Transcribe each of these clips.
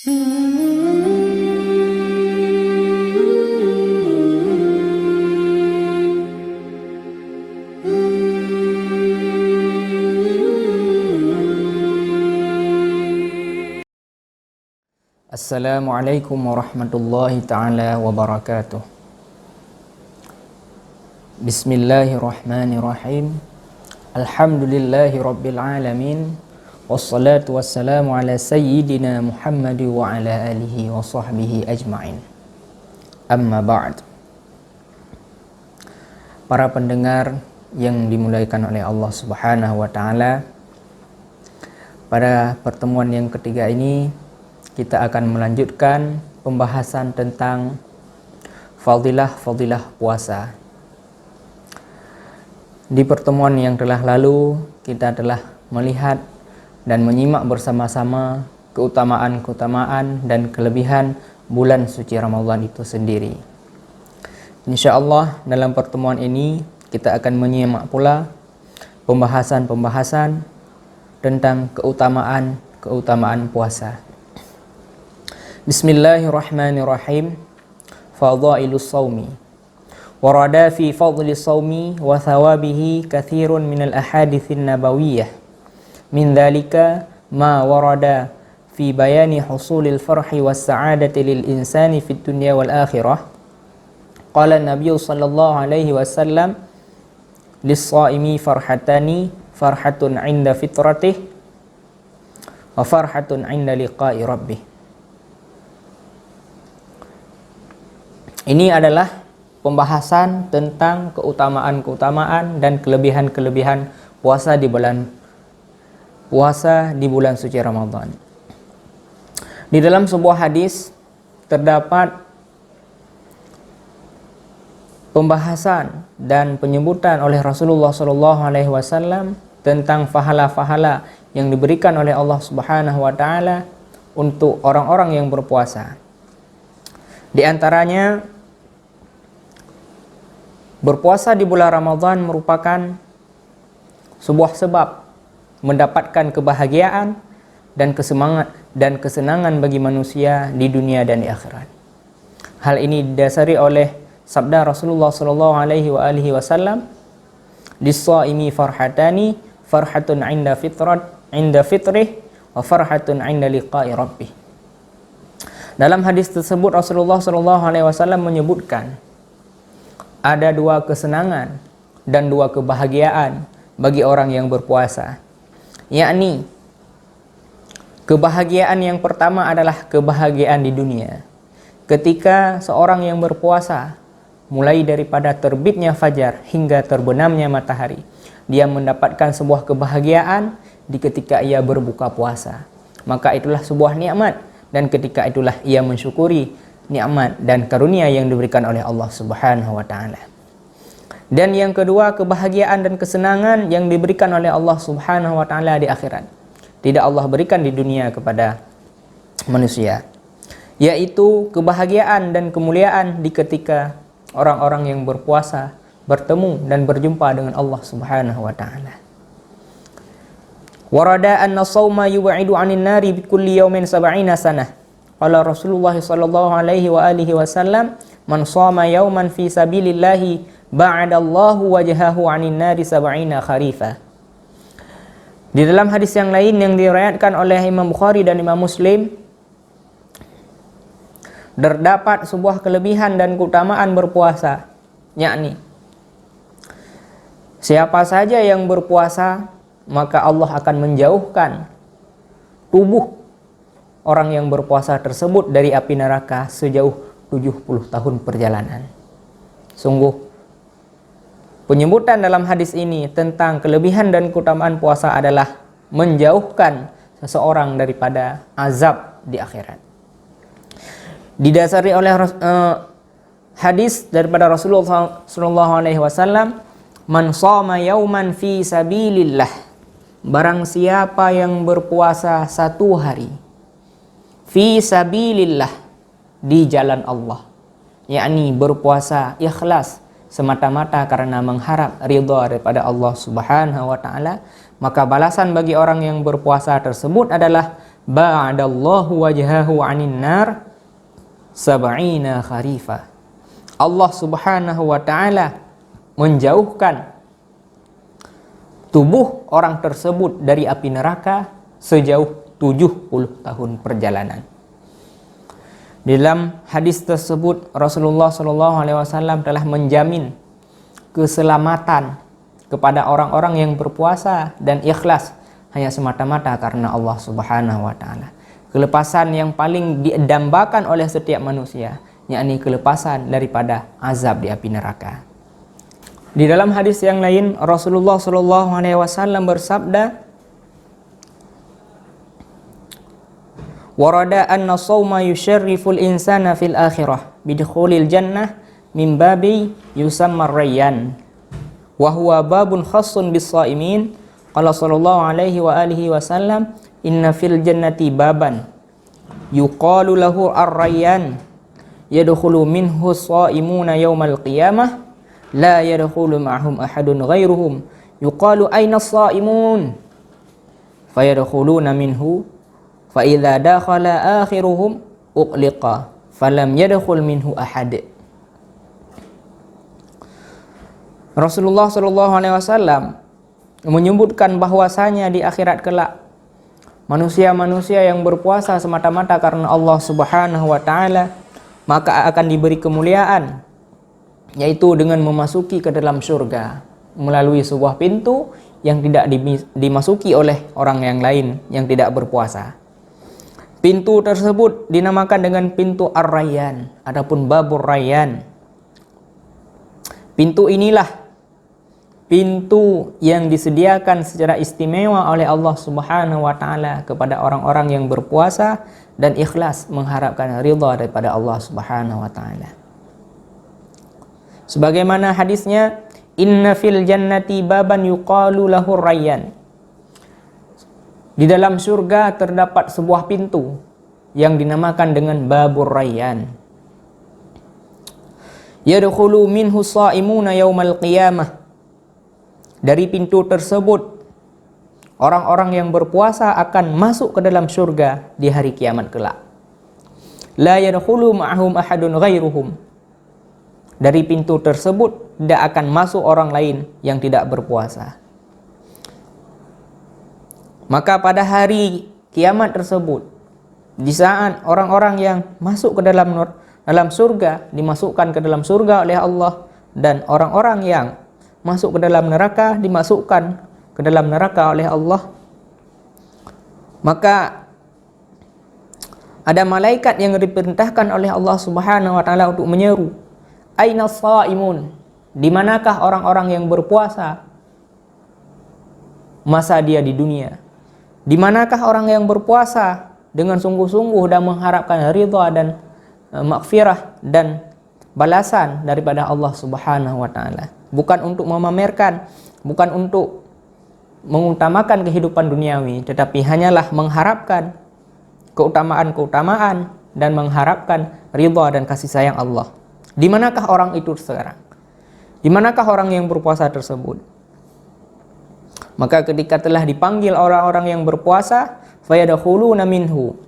Assalamualaikum warahmatullahi ta'ala wabarakatuh. Bismillahirrahmanirrahim. Alhamdulillahi rabbil alamin. Wassalatu wassalamu ala sayyidina Muhammad wa ala alihi wa sahbihi ajma'in. Amma ba'd. Para pendengar yang dimuliakan oleh Allah Subhanahu wa ta'ala, pada pertemuan yang ketiga ini kita akan melanjutkan pembahasan tentang fadilah-fadilah puasa. Di pertemuan yang telah lalu kita telah melihat dan menyimak bersama-sama keutamaan-keutamaan dan kelebihan bulan suci Ramadan itu sendiri. InsyaAllah dalam pertemuan ini kita akan menyimak pula pembahasan-pembahasan tentang keutamaan puasa. Bismillahirrahmanirrahim. Fadailus shaumi. Warada fi fadlis shaumi wa thawabihi katsirun minal ahaditsin nabawiyyah. Min dzalika ma warada fi bayani husulil farhi was sa'adati lil insani fid dunya wal akhirah. Qala an-nabiy sallallahu alaihi wasallam lis-shaimi farhatani, farhatun 'inda fitratih wa farhatun 'inda liqa'i rabbih. Ini adalah pembahasan tentang keutamaan-keutamaan dan kelebihan-kelebihan puasa di bulan suci Ramadan. Di dalam sebuah hadis terdapat pembahasan dan penyebutan oleh Rasulullah SAW tentang pahala-pahala yang diberikan oleh Allah Subhanahu wa taala untuk orang-orang yang berpuasa. Di antaranya, berpuasa di bulan Ramadan merupakan sebuah sebab mendapatkan kebahagiaan dan kesenangan bagi manusia di dunia dan di akhirat. Hal ini didasari oleh sabda Rasulullah SAW, "Lis-shaimi farhatani, farhatun 'inda fitrih wa farhatun 'inda liqa'i rabbih." Dalam hadis tersebut Rasulullah SAW menyebutkan ada dua kesenangan dan dua kebahagiaan bagi orang yang berpuasa. Yakni kebahagiaan yang pertama adalah kebahagiaan di dunia. Ketika seorang yang berpuasa, mulai daripada terbitnya fajar hingga terbenamnya matahari, dia mendapatkan sebuah kebahagiaan di ketika ia berbuka puasa. Maka itulah sebuah nikmat. Dan ketika itulah ia mensyukuri nikmat dan karunia yang diberikan oleh Allah Subhanahu wa taala. Dan yang kedua, kebahagiaan dan kesenangan yang diberikan oleh Allah Subhanahu wa taala di akhirat. Tidak Allah berikan di dunia kepada manusia. Yaitu kebahagiaan dan kemuliaan di ketika orang-orang yang berpuasa bertemu dan berjumpa dengan Allah Subhanahu wa taala. Warada anna shauma yub'idu 'anil nari bi kulli yawmin 70 sanah. Qala Rasulullah sallallahu alaihi wa alihi wasallam, "Man shama yawman fi sabilillahi ba'adallahu wajhahu 'anil nari 70 kharifa." Di dalam hadis yang lain yang diriwayatkan oleh Imam Bukhari dan Imam Muslim, terdapat sebuah kelebihan dan keutamaan berpuasa, yakni siapa saja yang berpuasa maka Allah akan menjauhkan tubuh orang yang berpuasa tersebut dari api neraka sejauh 70 tahun perjalanan. Sungguh penyebutan dalam hadis ini tentang kelebihan dan keutamaan puasa adalah menjauhkan seseorang daripada azab di akhirat. Didasari oleh hadis daripada Rasulullah SAW, "Man shama yauman fi sabilillah." Barang siapa yang berpuasa satu hari fi sabilillah, di jalan Allah, yakni berpuasa ikhlas semata-mata karena mengharap ridha daripada Allah Subhanahu wa taala, maka balasan bagi orang yang berpuasa tersebut adalah ba'adallahu wajhahu 'anil nar sab'ina kharifa. Allah Subhanahu wa taala menjauhkan tubuh orang tersebut dari api neraka sejauh 70 tahun perjalanan. Dalam hadis tersebut Rasulullah SAW telah menjamin keselamatan kepada orang-orang yang berpuasa dan ikhlas hanya semata-mata karena Allah Subhanahu wa taala. Kelepasan yang paling didambakan oleh setiap manusia, yakni kelepasan daripada azab di api neraka. Di dalam hadis yang lain Rasulullah SAW bersabda, warada anna sawma yusharriful insana fil akhirah bidukhulil jannah min babi yusamma rayyan wa huwa babun khassun bis shaimin. Qala sallallahu alaihi wa alihi wasallam, inna fil jannati baban yuqalu lahu ar-rayyan yadkhulu minhu shaimuna yaumal qiyamah la yadkhulu ma'hum ahadun ghairuhum yuqalu aina as-shaimun fayadkhuluna minhu fa idza dakhala akhiruhum uqliqa falam yadkhul minhu ahad. Rasulullah SAW menyebutkan bahwasanya di akhirat kelak manusia-manusia yang berpuasa semata-mata karena Allah Subhanahu wa taala maka akan diberi kemuliaan, yaitu dengan memasuki ke dalam surga melalui sebuah pintu yang tidak dimasuki oleh orang yang lain yang tidak berpuasa. Pintu tersebut dinamakan dengan pintu Ar-Rayyan, adapun Babur Rayyan. Pintu inilah pintu yang disediakan secara istimewa oleh Allah Subhanahu wa taala kepada orang-orang yang berpuasa dan ikhlas mengharapkan ridha daripada Allah Subhanahu wa taala. Sebagaimana hadisnya, inna fil jannati baban yuqalu lahu Rayyan. Di dalam surga terdapat sebuah pintu yang dinamakan dengan Babur Rayyan. Yadkhulu minhu shaimuna yaumal qiyamah. Dari pintu tersebut orang-orang yang berpuasa akan masuk ke dalam surga di hari kiamat kelak. La yadkhulu ma'hum ahadun ghairuhum. Dari pintu tersebut tidak akan masuk orang lain yang tidak berpuasa. Maka pada hari kiamat tersebut, di saat orang-orang yang masuk ke dalam surga dimasukkan ke dalam surga oleh Allah, dan orang-orang yang masuk ke dalam neraka dimasukkan ke dalam neraka oleh Allah, maka ada malaikat yang diperintahkan oleh Allah Subhanahu wa taala untuk menyeru, aina shaimun, di manakah orang-orang yang berpuasa masa dia di dunia? Di manakah orang yang berpuasa dengan sungguh-sungguh dan mengharapkan ridha dan maghfirah dan balasan daripada Allah Subhanahu wa taala? Bukan untuk memamerkan, bukan untuk mengutamakan kehidupan duniawi, tetapi hanyalah mengharapkan keutamaan-keutamaan dan mengharapkan ridha dan kasih sayang Allah. Di manakah orang itu sekarang? Di manakah orang yang berpuasa tersebut? Maka ketika telah dipanggil orang-orang yang berpuasa, fayadkhuluna minhu.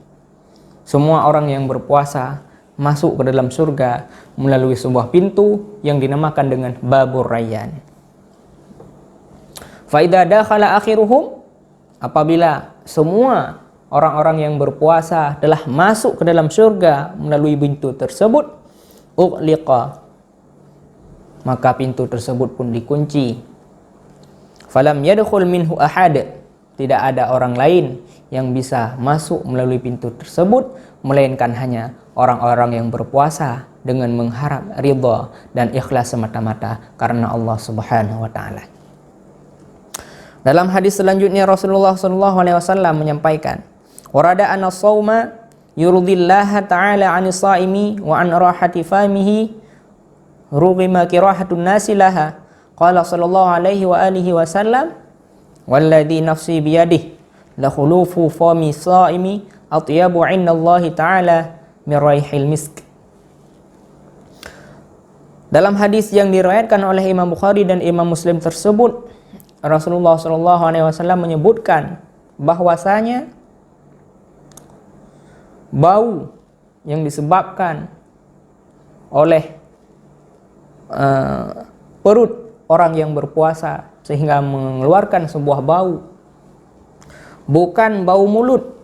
Semua orang yang berpuasa masuk ke dalam surga melalui sebuah pintu yang dinamakan dengan Babur Rayyan. Fa idza dakhala akhiruhum, apabila semua orang-orang yang berpuasa telah masuk ke dalam surga melalui pintu tersebut, ughliqa, maka pintu tersebut pun dikunci. Falam yadkhul minhu ahad, tidak ada orang lain yang bisa masuk melalui pintu tersebut melainkan hanya orang-orang yang berpuasa dengan mengharap ridha dan ikhlas semata-mata karena Allah Subhanahu wa taala. Dalam hadis selanjutnya Rasulullah SAW menyampaikan, warada anna shauma yurdillaha ta'ala 'anis shaimi wa an rahati famihi rughima kirahatun nasi laha. Qala sallallahu alaihi wa alihi wasallam, walladzi nafsi biyadihi la khulufu fami shaimi atyabu 'indallahi ta'ala min raihil misk. Dalam hadis yang diriwayatkan oleh Imam Bukhari dan Imam Muslim tersebut, Rasulullah SAW menyebutkan bahwasanya bau yang disebabkan oleh perut orang yang berpuasa sehingga mengeluarkan sebuah bau, bukan bau mulut,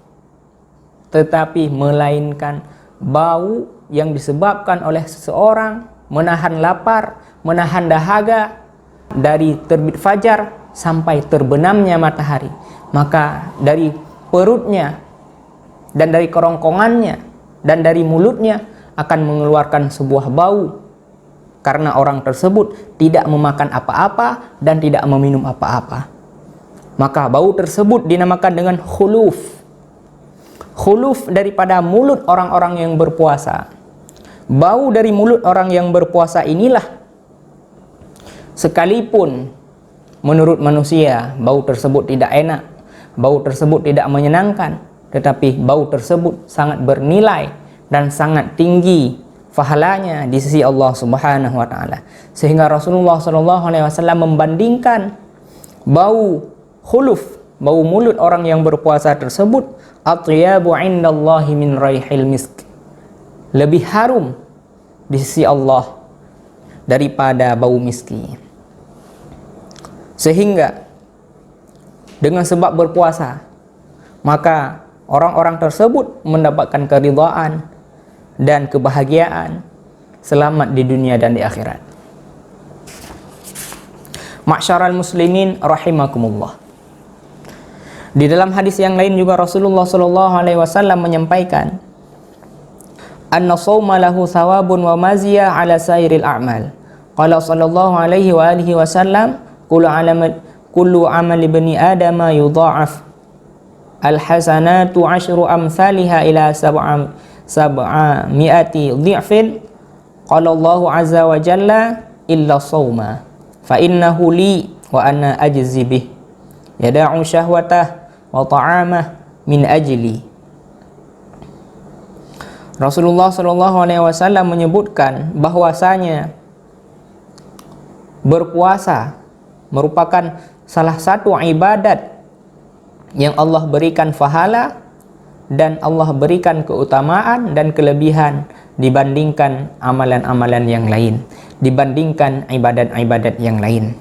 tetapi melainkan bau yang disebabkan oleh seseorang menahan lapar, menahan dahaga dari terbit fajar sampai terbenamnya matahari. Maka dari perutnya dan dari kerongkongannya dan dari mulutnya akan mengeluarkan sebuah bau, karena orang tersebut tidak memakan apa-apa dan tidak meminum apa-apa. Maka bau tersebut dinamakan dengan khuluf. Khuluf daripada mulut orang-orang yang berpuasa. Bau dari mulut orang yang berpuasa inilah, sekalipun menurut manusia bau tersebut tidak enak, bau tersebut tidak menyenangkan, tetapi bau tersebut sangat bernilai dan sangat tinggi pahalanya di sisi Allah Subhanahu wa taala. Sehingga Rasulullah SAW membandingkan bau khuluf, bau mulut orang yang berpuasa tersebut, atyabu indallahi min raihil misk, lebih harum di sisi Allah daripada bau miski. Sehingga dengan sebab berpuasa, maka orang-orang tersebut mendapatkan keridhaan dan kebahagiaan, selamat di dunia dan di akhirat. Ma'syaral muslimin rahimakumullah. Di dalam hadis yang lain juga Rasulullah SAW menyampaikan, anna shawma lahu thawabun wa maziyah ala sairil a'mal. Qala sallallahu alaihi wa alihi wasallam, kullu amal ibni adama yudha'af al-hasanatu ashru amthaliha ila sab'ami'ati dhi'fin. Qala Allahu azza wa jalla illa shawma fa innahu li wa ana ajzi bih yada'u syahwatah wa ta'amah min ajli. Rasulullah SAW menyebutkan bahwasanya berpuasa merupakan salah satu ibadat yang Allah berikan pahala dan Allah berikan keutamaan dan kelebihan dibandingkan amalan-amalan yang lain, dibandingkan ibadat-ibadat yang lain.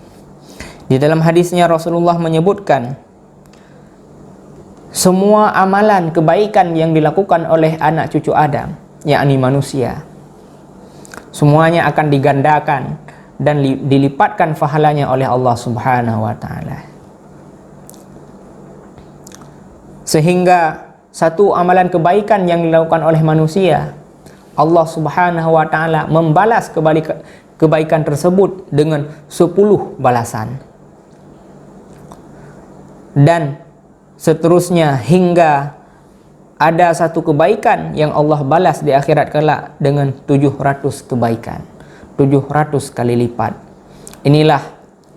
Di dalam hadisnya Rasulullah menyebutkan, semua amalan kebaikan yang dilakukan oleh anak cucu Adam, yakni manusia, semuanya akan digandakan dan dilipatkan pahalanya oleh Allah Subhanahu wa taala. Sehingga satu amalan kebaikan yang dilakukan oleh manusia, Allah Subhanahu wa taala membalas kebaikan tersebut dengan 10 balasan. Dan seterusnya hingga ada satu kebaikan yang Allah balas di akhirat kelak dengan 700 kebaikan, 700 kali lipat. Inilah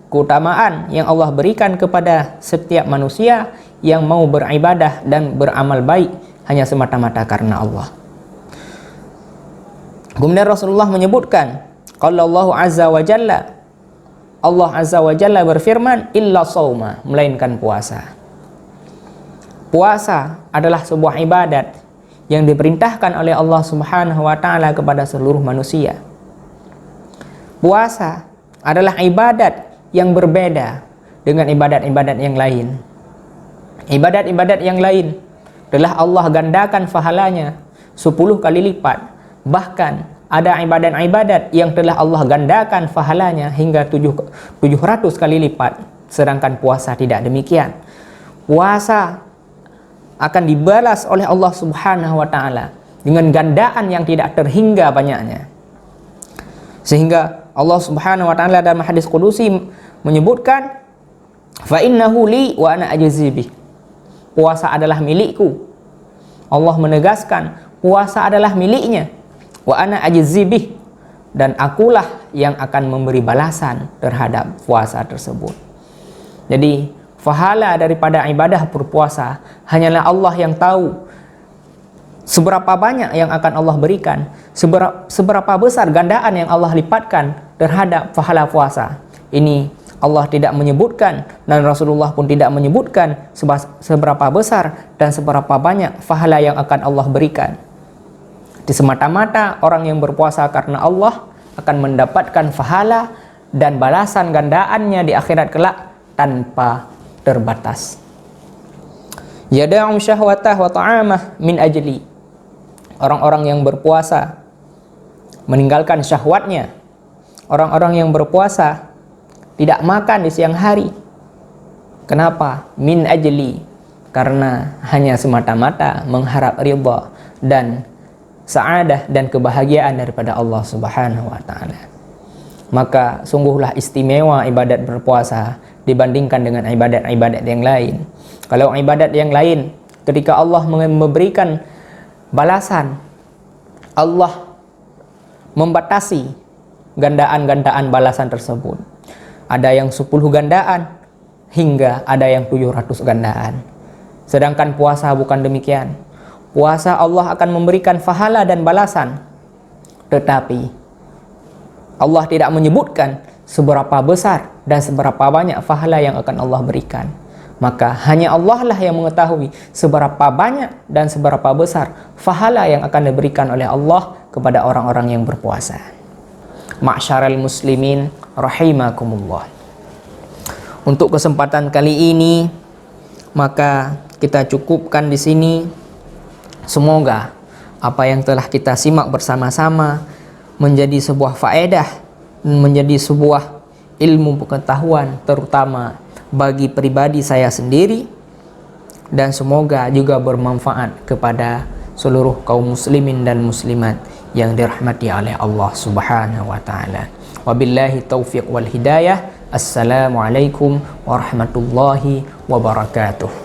keutamaan yang Allah berikan kepada setiap manusia yang mau beribadah dan beramal baik hanya semata-mata karena Allah. Kemudian Rasulullah menyebutkan, qala Allahu azza wa jalla, Allah azza wa jalla berfirman, illa shauma, melainkan puasa. Puasa adalah sebuah ibadat yang diperintahkan oleh Allah Subhanahu wa taala kepada seluruh manusia. Puasa adalah ibadat yang berbeda dengan ibadat-ibadat yang lain. Ibadat-ibadat yang lain telah Allah gandakan pahalanya 10 kali lipat. Bahkan ada ibadat-ibadat yang telah Allah gandakan pahalanya hingga 700 kali lipat. Sedangkan puasa tidak demikian. Puasa akan dibalas oleh Allah Subhanahu wa taala dengan gandaan yang tidak terhingga banyaknya. Sehingga Allah Subhanahu wa taala dalam hadis qudusi menyebutkan, fa innahu li wa ana ajzi bih. Puasa adalah milikku. Allah menegaskan puasa adalah miliknya. Wa ana ajzi bih, dan akulah yang akan memberi balasan terhadap puasa tersebut. Jadi pahala daripada ibadah berpuasa hanyalah Allah yang tahu. Seberapa banyak yang akan Allah berikan, seberapa besar gandaan yang Allah lipatkan terhadap pahala puasa. Ini Allah tidak menyebutkan dan Rasulullah pun tidak menyebutkan seberapa besar dan seberapa banyak pahala yang akan Allah berikan. Di semata-mata orang yang berpuasa karena Allah akan mendapatkan pahala dan balasan gandaannya di akhirat kelak tanpa terbatas. Yada'u syahwatah wa ta'amah min ajli. Orang-orang yang berpuasa meninggalkan syahwatnya. Orang-orang yang berpuasa tidak makan di siang hari. Kenapa? Min ajli. Karena hanya semata-mata mengharap ridha dan sa'adah dan kebahagiaan daripada Allah Subhanahu wa taala. Maka sungguhlah istimewa ibadat berpuasa dibandingkan dengan ibadat-ibadat yang lain. Kalau ibadat yang lain, ketika Allah memberikan balasan, Allah membatasi gandaan-gandaan balasan tersebut. Ada yang 10 gandaan hingga ada yang 700 gandaan. Sedangkan puasa bukan demikian. Puasa Allah akan memberikan pahala dan balasan, tetapi Allah tidak menyebutkan seberapa besar dan seberapa banyak pahala yang akan Allah berikan. Maka hanya Allah lah yang mengetahui seberapa banyak dan seberapa besar pahala yang akan diberikan oleh Allah kepada orang-orang yang berpuasa. Ma'syaral muslimin rahimakumullah. Untuk kesempatan kali ini maka kita cukupkan di sini. Semoga apa yang telah kita simak bersama-sama menjadi sebuah faedah, menjadi sebuah ilmu pengetahuan terutama bagi pribadi saya sendiri, dan semoga juga bermanfaat kepada seluruh kaum muslimin dan muslimat yang dirahmati oleh Allah Subhanahu wa taala. Wabillahi taufiq wal hidayah. Assalamualaikum warahmatullahi wabarakatuh.